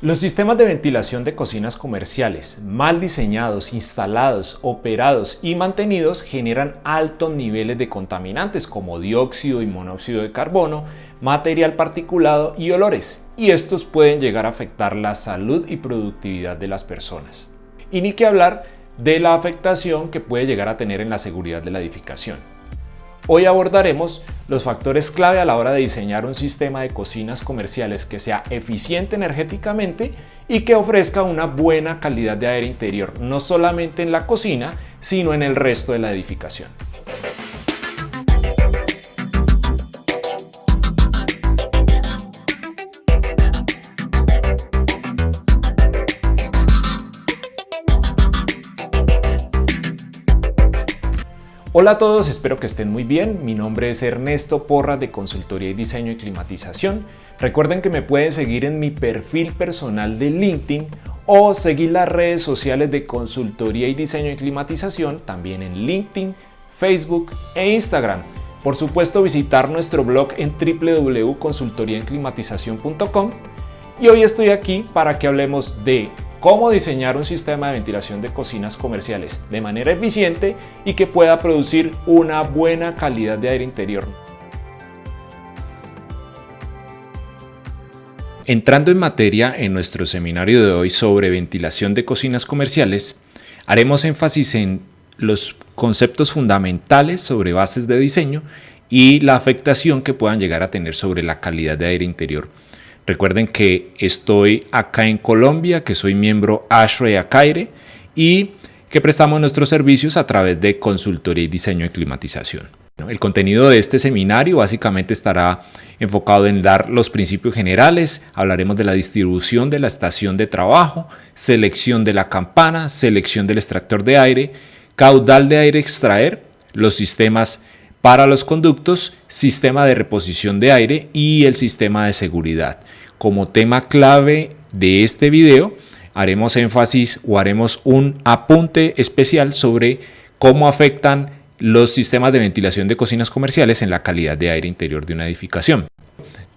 Los sistemas de ventilación de cocinas comerciales, mal diseñados, instalados, operados y mantenidos, generan altos niveles de contaminantes como dióxido y monóxido de carbono, material particulado y olores, y estos pueden llegar a afectar la salud y productividad de las personas. Y ni que hablar de la afectación que puede llegar a tener en la seguridad de la edificación. Hoy abordaremos los factores clave a la hora de diseñar un sistema de cocinas comerciales que sea eficiente energéticamente y que ofrezca una buena calidad de aire interior, no solamente en la cocina, sino en el resto de la edificación. Hola a todos, espero que estén muy bien. Mi nombre es Ernesto Porras de Consultoría y Diseño y Climatización. Recuerden que me pueden seguir en mi perfil personal de LinkedIn o seguir las redes sociales de Consultoría y Diseño y Climatización, también en LinkedIn, Facebook e Instagram. Por supuesto, visitar nuestro blog en www.consultoriaenclimatizacion.com. Y hoy estoy aquí para que hablemos de cómo diseñar un sistema de ventilación de cocinas comerciales de manera eficiente y que pueda producir una buena calidad de aire interior. Entrando en materia en nuestro seminario de hoy sobre ventilación de cocinas comerciales, haremos énfasis en los conceptos fundamentales sobre bases de diseño y la afectación que puedan llegar a tener sobre la calidad de aire interior. Recuerden que estoy acá en Colombia, que soy miembro ASHRAE Acaire y que prestamos nuestros servicios a través de consultoría y diseño y climatización. El contenido de este seminario básicamente estará enfocado en dar los principios generales, hablaremos de la distribución de la estación de trabajo, selección de la campana, selección del extractor de aire, caudal de aire extraer, los sistemas para los conductos, sistema de reposición de aire y el sistema de seguridad. Como tema clave de este video, haremos énfasis o haremos un apunte especial sobre cómo afectan los sistemas de ventilación de cocinas comerciales en la calidad de aire interior de una edificación.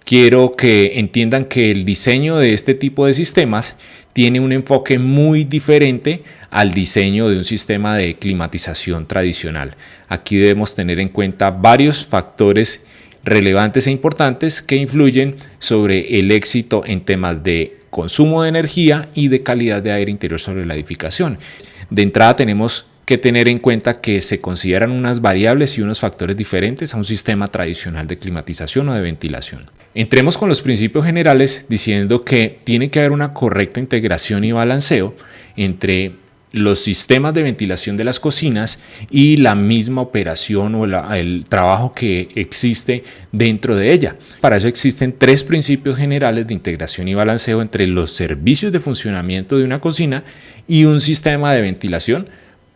Quiero que entiendan que el diseño de este tipo de sistemas tiene un enfoque muy diferente al diseño de un sistema de climatización tradicional. Aquí debemos tener en cuenta varios factores relevantes e importantes que influyen sobre el éxito en temas de consumo de energía y de calidad de aire interior sobre la edificación. De entrada tenemos que tener en cuenta que se consideran unas variables y unos factores diferentes a un sistema tradicional de climatización o de ventilación. Entremos con los principios generales diciendo que tiene que haber una correcta integración y balanceo entre los sistemas de ventilación de las cocinas y la misma operación o el trabajo que existe dentro de ella. Para eso existen tres principios generales de integración y balanceo entre los servicios de funcionamiento de una cocina y un sistema de ventilación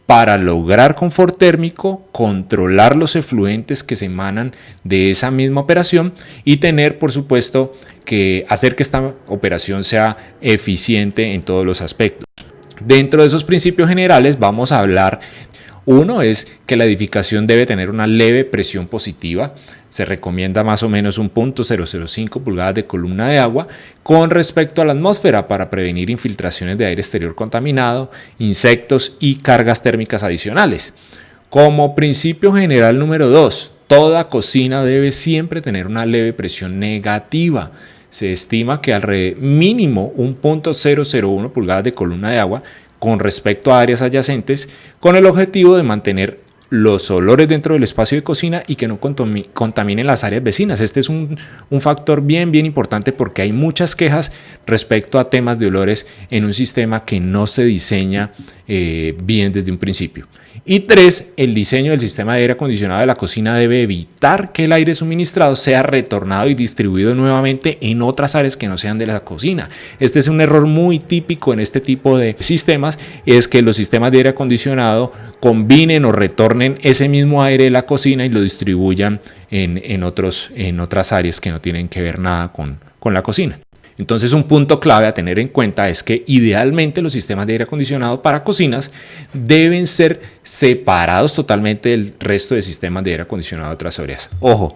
para lograr confort térmico, controlar los efluentes que se emanan de esa misma operación y tener, por supuesto, que hacer que esta operación sea eficiente en todos los aspectos. Dentro de esos principios generales vamos a hablar, uno es que la edificación debe tener una leve presión positiva, se recomienda más o menos un 0.005 pulgadas de columna de agua con respecto a la atmósfera para prevenir infiltraciones de aire exterior contaminado, insectos y cargas térmicas adicionales. Como principio general número 2, toda cocina debe siempre tener una leve presión negativa. Se estima que mínimo un 0.001 pulgadas de columna de agua con respecto a áreas adyacentes con el objetivo de mantener los olores dentro del espacio de cocina y que no contaminen las áreas vecinas. Este es un factor bien importante porque hay muchas quejas respecto a temas de olores en un sistema que no se diseña bien desde un principio. Y 3, el diseño del sistema de aire acondicionado de la cocina debe evitar que el aire suministrado sea retornado y distribuido nuevamente en otras áreas que no sean de la cocina. Este es un error muy típico en este tipo de sistemas, es que los sistemas de aire acondicionado combinen o retornen ese mismo aire de la cocina y lo distribuyan en otras áreas que no tienen que ver nada con la cocina. Entonces, un punto clave a tener en cuenta es que idealmente los sistemas de aire acondicionado para cocinas deben ser separados totalmente del resto de sistemas de aire acondicionado de otras áreas. Ojo,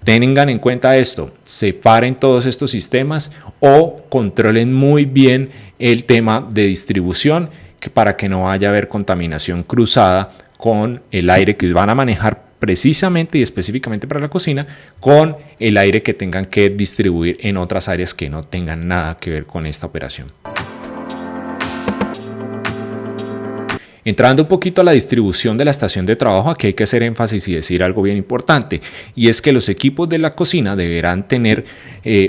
Tengan en cuenta esto, separen todos estos sistemas o controlen muy bien el tema de distribución para que no vaya a haber contaminación cruzada con el aire que van a manejar precisamente y específicamente para la cocina, con el aire que tengan que distribuir en otras áreas que no tengan nada que ver con esta operación. Entrando un poquito a la distribución de la estación de trabajo, aquí hay que hacer énfasis y decir algo bien importante, y es que los equipos de la cocina deberán tener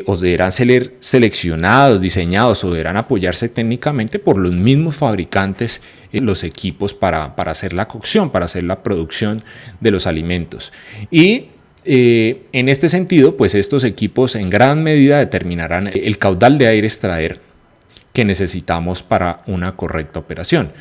o deberán ser seleccionados, diseñados o deberán apoyarse técnicamente por los mismos fabricantes los equipos para hacer la cocción, para hacer la producción de los alimentos. Y en este sentido, pues estos equipos en gran medida determinarán el caudal de aire extraer que necesitamos para una correcta operación.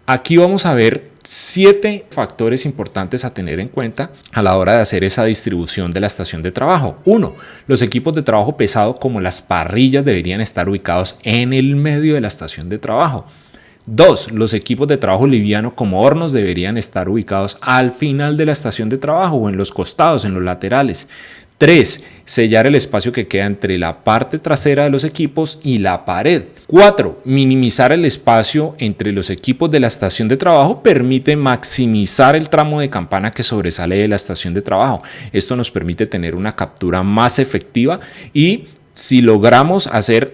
Aquí vamos a ver 7 factores importantes a tener en cuenta a la hora de hacer esa distribución de la estación de trabajo. 1. Los equipos de trabajo pesado como las parrillas deberían estar ubicados en el medio de la estación de trabajo. 2. Los equipos de trabajo liviano como hornos deberían estar ubicados al final de la estación de trabajo o en los costados, en los laterales. 3. Sellar el espacio que queda entre la parte trasera de los equipos y la pared. 4. Minimizar el espacio entre los equipos de la estación de trabajo permite maximizar el tramo de campana que sobresale de la estación de trabajo. Esto nos permite tener una captura más efectiva y si logramos hacer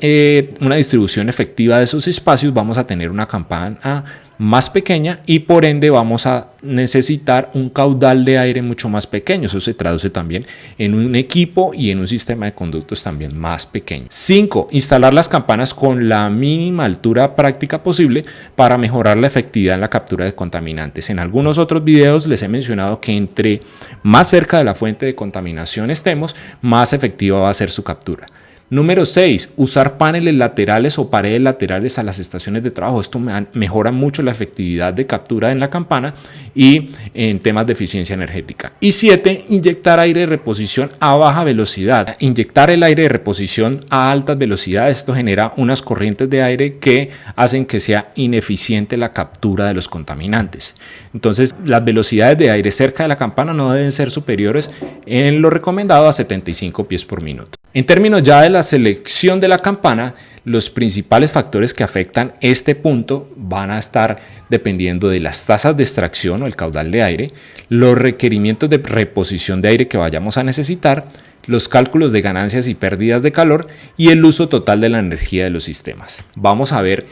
una distribución efectiva de esos espacios, vamos a tener una campana más pequeña y por ende vamos a necesitar un caudal de aire mucho más pequeño. Eso se traduce también en un equipo y en un sistema de conductos también más pequeño. 5. Instalar las campanas con la mínima altura práctica posible para mejorar la efectividad en la captura de contaminantes. En algunos otros videos les he mencionado que entre más cerca de la fuente de contaminación estemos, más efectiva va a ser su captura. Número 6. Usar paneles laterales o paredes laterales a las estaciones de trabajo. Esto mejora mucho la efectividad de captura en la campana y en temas de eficiencia energética. Y 7. Inyectar aire de reposición a baja velocidad. Inyectar el aire de reposición a altas velocidades. Esto genera unas corrientes de aire que hacen que sea ineficiente la captura de los contaminantes. Entonces, las velocidades de aire cerca de la campana no deben ser superiores en lo recomendado a 75 pies por minuto. En términos ya de la selección de la campana, los principales factores que afectan este punto van a estar dependiendo de las tasas de extracción o el caudal de aire, los requerimientos de reposición de aire que vayamos a necesitar, los cálculos de ganancias y pérdidas de calor y el uso total de la energía de los sistemas. Vamos a ver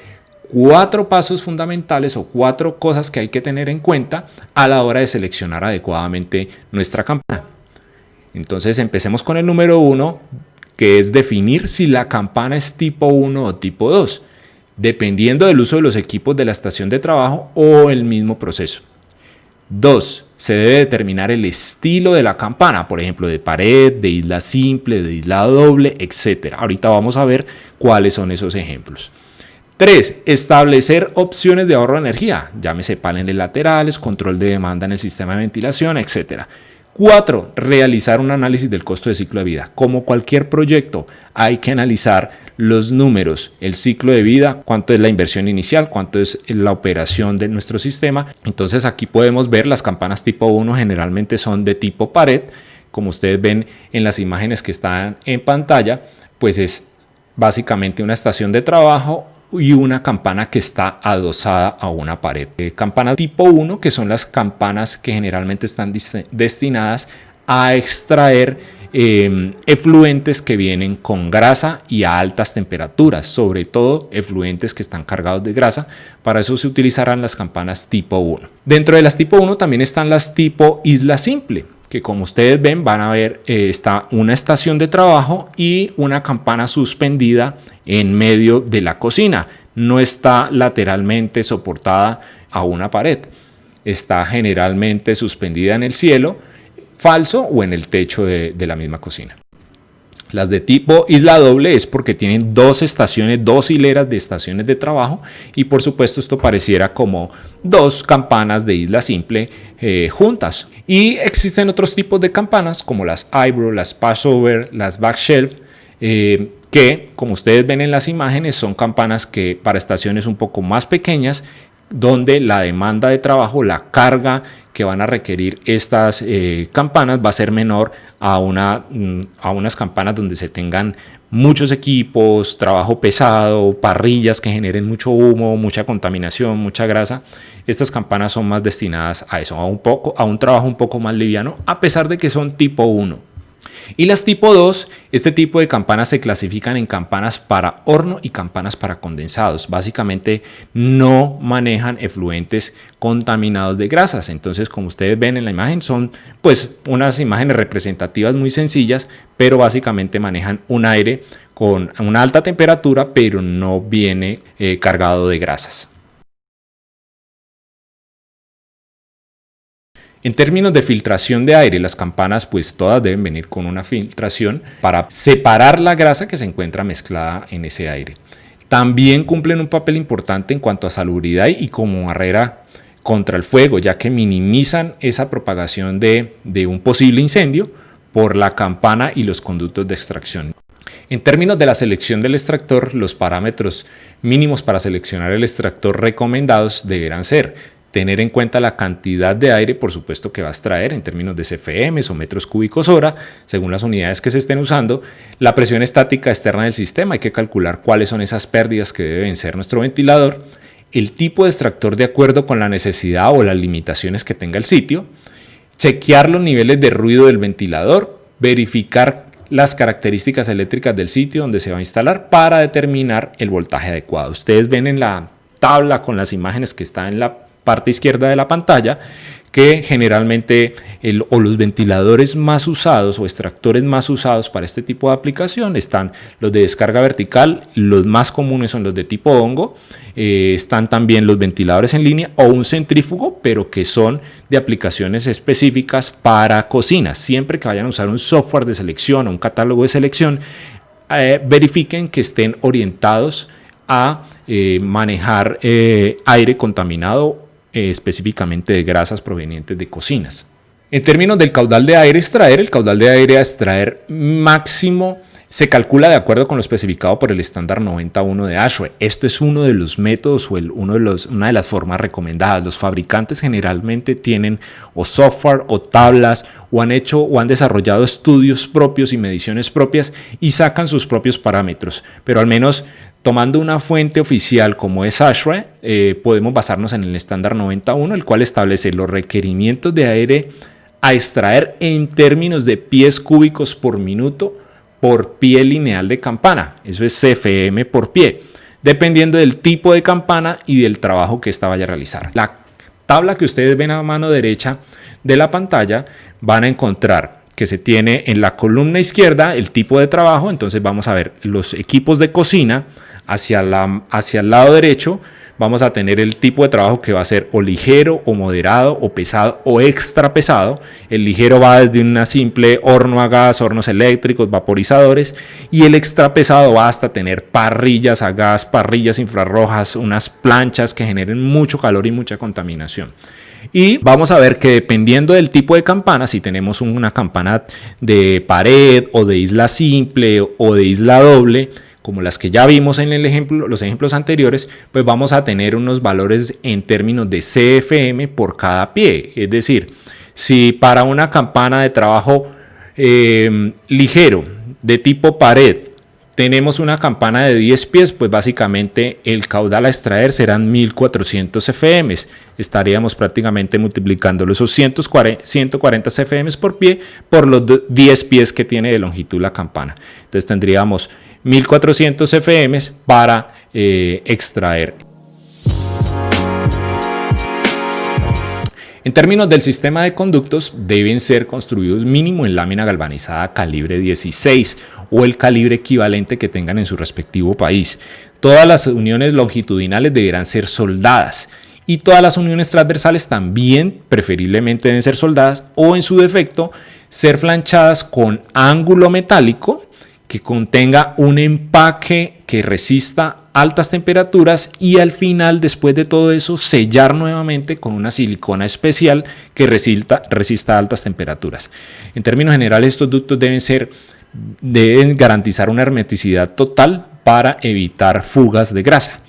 4 pasos fundamentales o 4 cosas que hay que tener en cuenta a la hora de seleccionar adecuadamente nuestra campana. Entonces empecemos con el número 1, que es definir si la campana es tipo 1 o tipo 2, dependiendo del uso de los equipos de la estación de trabajo o el mismo proceso. 2. Se debe determinar el estilo de la campana, por ejemplo, de pared, de isla simple, de isla doble, etc. Ahorita vamos a ver cuáles son esos ejemplos. 3. Establecer opciones de ahorro de energía, llámese paneles laterales, control de demanda en el sistema de ventilación, etc. 4. Realizar un análisis del costo de ciclo de vida. Como cualquier proyecto, hay que analizar los números, el ciclo de vida, cuánto es la inversión inicial, cuánto es la operación de nuestro sistema. Entonces aquí podemos ver las campanas tipo 1 generalmente son de tipo pared. Como ustedes ven en las imágenes que están en pantalla, pues es básicamente una estación de trabajo y una campana que está adosada a una pared. Campanas tipo 1, que son las campanas que generalmente están destinadas a extraer efluentes que vienen con grasa y a altas temperaturas, sobre todo efluentes que están cargados de grasa. Para eso se utilizarán las campanas tipo 1. Dentro de las tipo 1 también están las tipo isla simple, que como ustedes ven van a ver está una estación de trabajo y una campana suspendida en medio de la cocina. No está lateralmente soportada a una pared, está generalmente suspendida en el cielo falso o en el techo de la misma cocina. Las de tipo isla doble es porque tienen dos hileras de estaciones de trabajo y por supuesto esto pareciera como dos campanas de isla simple juntas. Y existen otros tipos de campanas como las eyebrow, las passover, las back shelf, que como ustedes ven en las imágenes son campanas que para estaciones un poco más pequeñas donde la demanda de trabajo, la carga que van a requerir estas campanas va a ser menor a unas campanas donde se tengan muchos equipos, trabajo pesado, parrillas que generen mucho humo, mucha contaminación, mucha grasa. Estas campanas son más destinadas a eso, a un trabajo un poco más liviano, a pesar de que son tipo 1. Y las tipo 2, este tipo de campanas se clasifican en campanas para horno y campanas para condensados. Básicamente no manejan efluentes contaminados de grasas. Entonces, como ustedes ven en la imagen, son pues unas imágenes representativas muy sencillas, pero básicamente manejan un aire con una alta temperatura, pero no viene cargado de grasas. En términos de filtración de aire, las campanas pues todas deben venir con una filtración para separar la grasa que se encuentra mezclada en ese aire. También cumplen un papel importante en cuanto a salubridad y como barrera contra el fuego, ya que minimizan esa propagación de un posible incendio por la campana y los conductos de extracción. En términos de la selección del extractor, los parámetros mínimos para seleccionar el extractor recomendados deberán ser tener en cuenta la cantidad de aire, por supuesto, que va a extraer en términos de CFM o metros cúbicos hora, según las unidades que se estén usando, la presión estática externa del sistema, hay que calcular cuáles son esas pérdidas que debe vencer nuestro ventilador, el tipo de extractor de acuerdo con la necesidad o las limitaciones que tenga el sitio, chequear los niveles de ruido del ventilador, verificar las características eléctricas del sitio donde se va a instalar para determinar el voltaje adecuado. Ustedes ven en la tabla con las imágenes que está en la parte izquierda de la pantalla que generalmente los ventiladores más usados o extractores más usados para este tipo de aplicación están los de descarga vertical, los más comunes son los de tipo hongo, están también los ventiladores en línea o un centrífugo, pero que son de aplicaciones específicas para cocinas. Siempre que vayan a usar un software de selección o un catálogo de selección, verifiquen que estén orientados a manejar aire contaminado, específicamente de grasas provenientes de cocinas. En términos del caudal de aire a extraer, el caudal de aire a extraer máximo se calcula de acuerdo con lo especificado por el estándar 91 de ASHRAE. Esto es uno de los métodos o una de las formas recomendadas. Los fabricantes generalmente tienen o software o tablas o han hecho o han desarrollado estudios propios y mediciones propias y sacan sus propios parámetros, pero al menos tomando una fuente oficial como es ASHRAE, podemos basarnos en el estándar 91, el cual establece los requerimientos de aire a extraer en términos de pies cúbicos por minuto por pie lineal de campana. Eso es CFM por pie, dependiendo del tipo de campana y del trabajo que ésta vaya a realizar. La tabla que ustedes ven a mano derecha de la pantalla van a encontrar que se tiene en la columna izquierda el tipo de trabajo. Entonces vamos a ver los equipos de cocina. Hacia el lado derecho vamos a tener el tipo de trabajo que va a ser o ligero o moderado o pesado o extra pesado. El ligero va desde una simple horno a gas, hornos eléctricos, vaporizadores, y el extra pesado va hasta tener parrillas a gas, parrillas infrarrojas, unas planchas que generen mucho calor y mucha contaminación. Y vamos a ver que dependiendo del tipo de campana, si tenemos una campana de pared o de isla simple o de isla doble, como las que ya vimos en los ejemplos anteriores, pues vamos a tener unos valores en términos de CFM por cada pie. Es decir, si para una campana de trabajo ligero de tipo pared tenemos una campana de 10 pies, pues básicamente el caudal a extraer serán 1400 CFM. Estaríamos prácticamente multiplicando esos 140 CFM por pie por los 10 pies que tiene de longitud la campana. Entonces tendríamos 1400 CFM para extraer. En términos del sistema de conductos, deben ser construidos mínimo en lámina galvanizada calibre 16 o el calibre equivalente que tengan en su respectivo país. Todas las uniones longitudinales deberán ser soldadas y todas las uniones transversales también preferiblemente deben ser soldadas o en su defecto ser flanchadas con ángulo metálico que contenga un empaque que resista altas temperaturas y al final, después de todo eso, sellar nuevamente con una silicona especial que resista altas temperaturas. En términos generales, estos ductos deben garantizar una hermeticidad total para evitar fugas de grasa.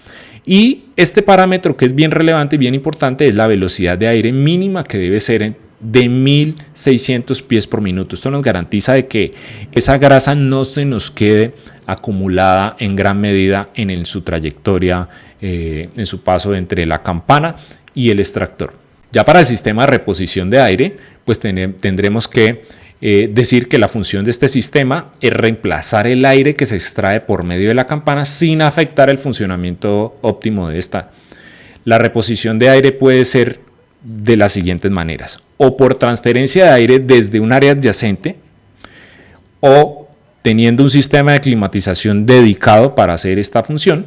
Y este parámetro que es bien relevante y bien importante es la velocidad de aire mínima, que debe ser de 1600 pies por minuto. Esto nos garantiza de que esa grasa no se nos quede acumulada en gran medida su trayectoria, en su paso entre la campana y el extractor. Ya para el sistema de reposición de aire, pues tendremos que decir que la función de este sistema es reemplazar el aire que se extrae por medio de la campana sin afectar el funcionamiento óptimo de esta. La reposición de aire puede ser de las siguientes maneras: o por transferencia de aire desde un área adyacente, o teniendo un sistema de climatización dedicado para hacer esta función,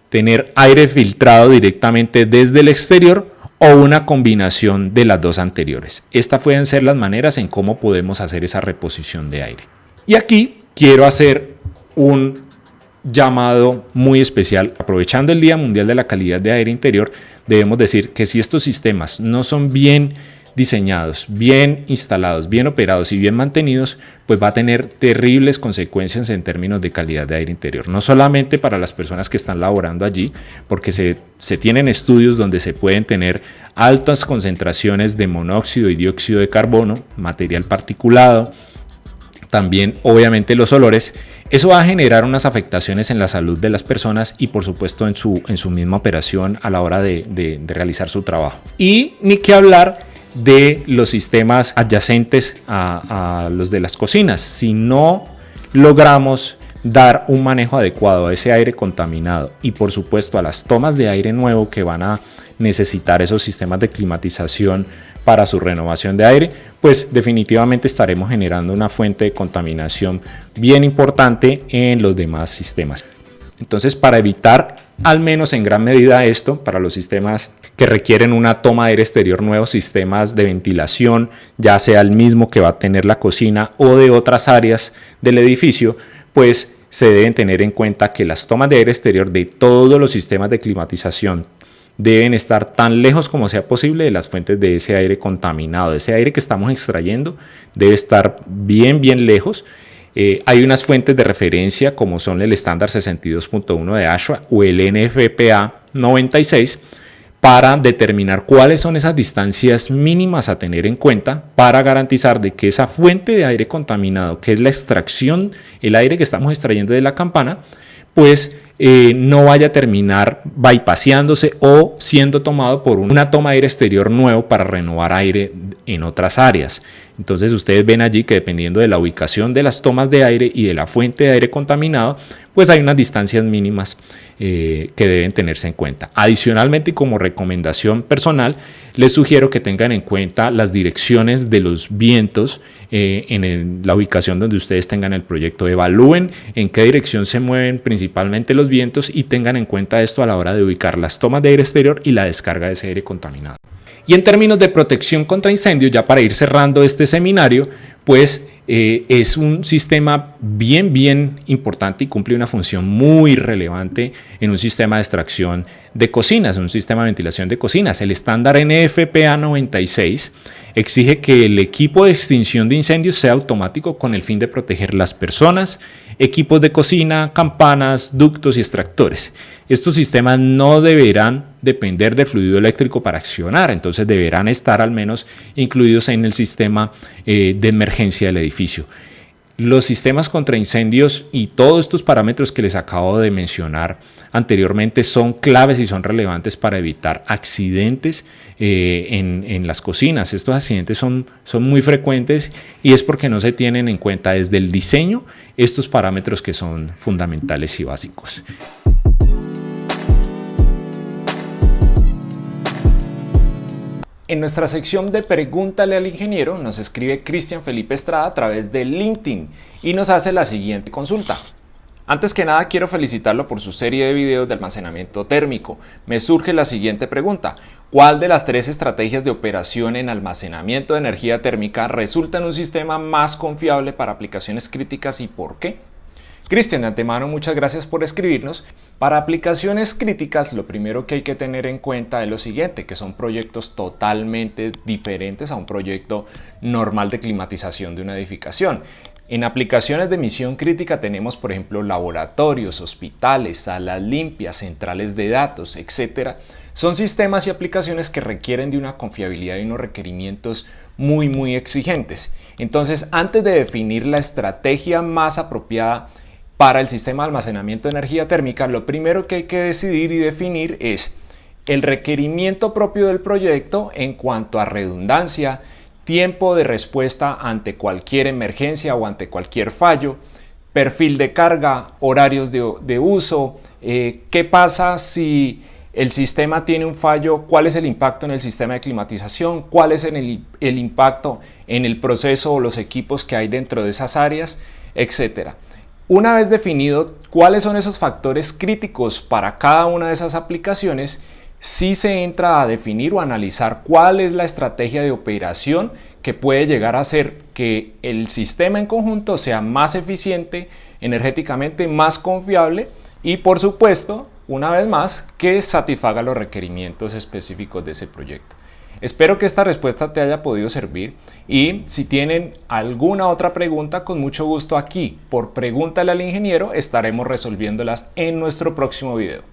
tener aire filtrado directamente desde el exterior, o una combinación de las dos anteriores. Estas pueden ser las maneras en cómo podemos hacer esa reposición de aire. Y aquí quiero hacer un llamado muy especial. Aprovechando el Día Mundial de la Calidad de Aire Interior, debemos decir que si estos sistemas no son bien diseñados, bien instalados, bien operados y bien mantenidos, pues va a tener terribles consecuencias en términos de calidad de aire interior. No solamente para las personas que están laborando allí, porque se tienen estudios donde se pueden tener altas concentraciones de monóxido y dióxido de carbono, material particulado, también obviamente los olores. Eso va a generar unas afectaciones en la salud de las personas y por supuesto en su misma operación a la hora de realizar su trabajo. Y ni que hablar de los sistemas adyacentes a los de las cocinas. Si no logramos dar un manejo adecuado a ese aire contaminado y por supuesto a las tomas de aire nuevo que van a necesitar esos sistemas de climatización para su renovación de aire, pues definitivamente estaremos generando una fuente de contaminación bien importante en los demás sistemas. Entonces, para evitar al menos en gran medida esto, para los sistemas que requieren una toma de aire exterior nuevo, sistemas de ventilación, ya sea el mismo que va a tener la cocina o de otras áreas del edificio, pues se deben tener en cuenta que las tomas de aire exterior de todos los sistemas de climatización deben estar tan lejos como sea posible de las fuentes de ese aire contaminado. Ese aire que estamos extrayendo debe estar bien lejos. Hay unas fuentes de referencia como son el estándar 62.1 de ASHRAE o el NFPA 96 para determinar cuáles son esas distancias mínimas a tener en cuenta para garantizar de que esa fuente de aire contaminado, que es la extracción, el aire que estamos extrayendo de la campana, pues no vaya a terminar bypaseándose o siendo tomado por una toma de aire exterior nuevo para renovar aire en otras áreas. Entonces ustedes ven allí que dependiendo de la ubicación de las tomas de aire y de la fuente de aire contaminado, pues hay unas distancias mínimas que deben tenerse en cuenta. Adicionalmente, y como recomendación personal, les sugiero que tengan en cuenta las direcciones de los vientos en la ubicación donde ustedes tengan el proyecto. Evalúen en qué dirección se mueven principalmente los vientos y tengan en cuenta esto a la hora de ubicar las tomas de aire exterior y la descarga de ese aire contaminado. Y en términos de protección contra incendios, ya para ir cerrando este seminario, pues es un sistema bien importante y cumple una función muy relevante en un sistema de extracción de cocinas, un sistema de ventilación de cocinas. El estándar NFPA 96 exige que el equipo de extinción de incendios sea automático con el fin de proteger las personas, equipos de cocina, campanas, ductos y extractores. Estos sistemas no deberán depender del fluido eléctrico para accionar, entonces deberán estar al menos incluidos en el sistema de emergencia del edificio. Los sistemas contra incendios y todos estos parámetros que les acabo de mencionar anteriormente son claves y son relevantes para evitar accidentes en las cocinas. Estos accidentes son muy frecuentes y es porque no se tienen en cuenta desde el diseño estos parámetros que son fundamentales y básicos. En nuestra sección de Pregúntale al Ingeniero nos escribe Cristian Felipe Estrada a través de LinkedIn y nos hace la siguiente consulta. Antes que nada quiero felicitarlo por su serie de videos de almacenamiento térmico. Me surge la siguiente pregunta. ¿Cuál de las 3 estrategias de operación en almacenamiento de energía térmica resulta en un sistema más confiable para aplicaciones críticas y por qué? Cristian, de antemano, muchas gracias por escribirnos. Para aplicaciones críticas, lo primero que hay que tener en cuenta es lo siguiente, que son proyectos totalmente diferentes a un proyecto normal de climatización de una edificación. En aplicaciones de misión crítica tenemos, por ejemplo, laboratorios, hospitales, salas limpias, centrales de datos, etc. Son sistemas y aplicaciones que requieren de una confiabilidad y unos requerimientos muy exigentes. Entonces, antes de definir la estrategia más apropiada para el sistema de almacenamiento de energía térmica, lo primero que hay que decidir y definir es el requerimiento propio del proyecto en cuanto a redundancia, tiempo de respuesta ante cualquier emergencia o ante cualquier fallo, perfil de carga, horarios de uso, qué pasa si el sistema tiene un fallo, cuál es el impacto en el sistema de climatización, cuál es el impacto en el proceso o los equipos que hay dentro de esas áreas, etc. Una vez definido cuáles son esos factores críticos para cada una de esas aplicaciones, sí se entra a definir o analizar cuál es la estrategia de operación que puede llegar a hacer que el sistema en conjunto sea más eficiente, energéticamente más confiable y, por supuesto, una vez más, que satisfaga los requerimientos específicos de ese proyecto. Espero que esta respuesta te haya podido servir y si tienen alguna otra pregunta, con mucho gusto aquí, por Pregúntale al Ingeniero, estaremos resolviéndolas en nuestro próximo video.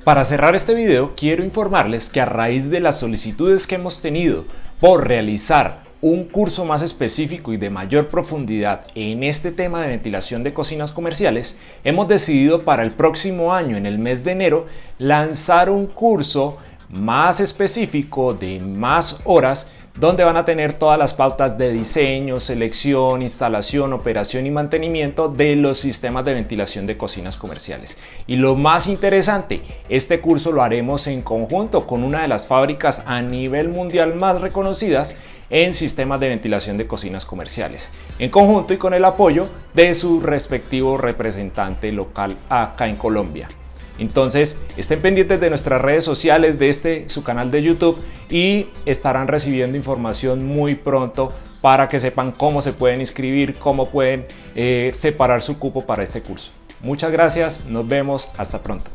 Para cerrar este video, quiero informarles que a raíz de las solicitudes que hemos tenido por realizar un curso más específico y de mayor profundidad en este tema de ventilación de cocinas comerciales, hemos decidido para el próximo año, en el mes de enero, lanzar un curso más específico de más horas, donde van a tener todas las pautas de diseño, selección, instalación, operación y mantenimiento de los sistemas de ventilación de cocinas comerciales. Y lo más interesante, este curso lo haremos en conjunto con una de las fábricas a nivel mundial más reconocidas en sistemas de ventilación de cocinas comerciales, en conjunto y con el apoyo de su respectivo representante local acá en Colombia. Entonces, estén pendientes de nuestras redes sociales, de su canal de YouTube, y estarán recibiendo información muy pronto para que sepan cómo se pueden inscribir, cómo pueden separar su cupo para este curso. Muchas gracias, nos vemos, hasta pronto.